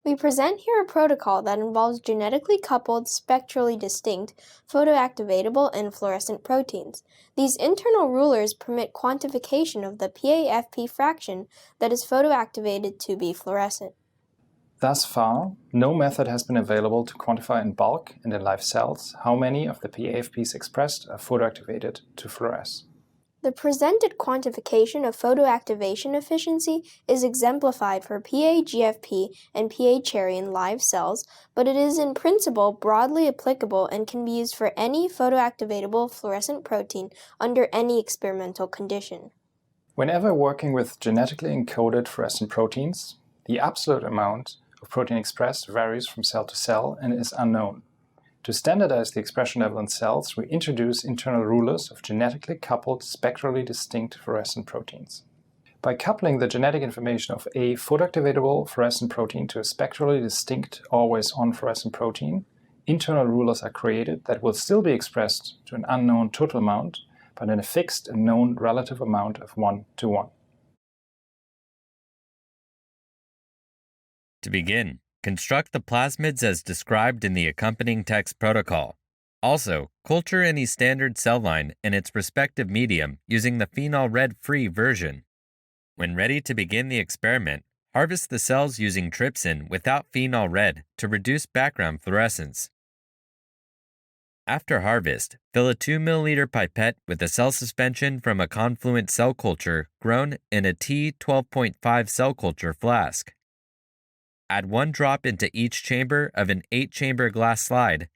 We present here a protocol that involves genetically coupled, spectrally distinct, photoactivatable and fluorescent proteins. These internal rulers permit quantification of the PAFP fraction that is photoactivated to be fluorescent. Thus far, no method has been available to quantify in bulk and in live cells how many of the PAFPs expressed are photoactivated to fluoresce. The presented quantification of photoactivation efficiency is exemplified for PA-GFP and PA-cherry in live cells, but it is in principle broadly applicable and can be used for any photoactivatable fluorescent protein under any experimental condition. Whenever working with genetically encoded fluorescent proteins, the absolute amount of protein expressed varies from cell to cell and is unknown. To standardize the expression level in cells, we introduce internal rulers of genetically coupled, spectrally distinct fluorescent proteins. By coupling the genetic information of a photoactivatable fluorescent protein to a spectrally distinct, always-on fluorescent protein, internal rulers are created that will still be expressed to an unknown total amount, but in a fixed and known relative amount of 1 to 1. To begin, construct the plasmids as described in the accompanying text protocol. Also, culture any standard cell line in its respective medium using the phenol red-free version. When ready to begin the experiment, harvest the cells using trypsin without phenol red to reduce background fluorescence. After harvest, fill a 2 ml pipette with a cell suspension from a confluent cell culture grown in a T12.5 cell culture flask. Add 1 drop into each chamber of an 8-chamber glass slide.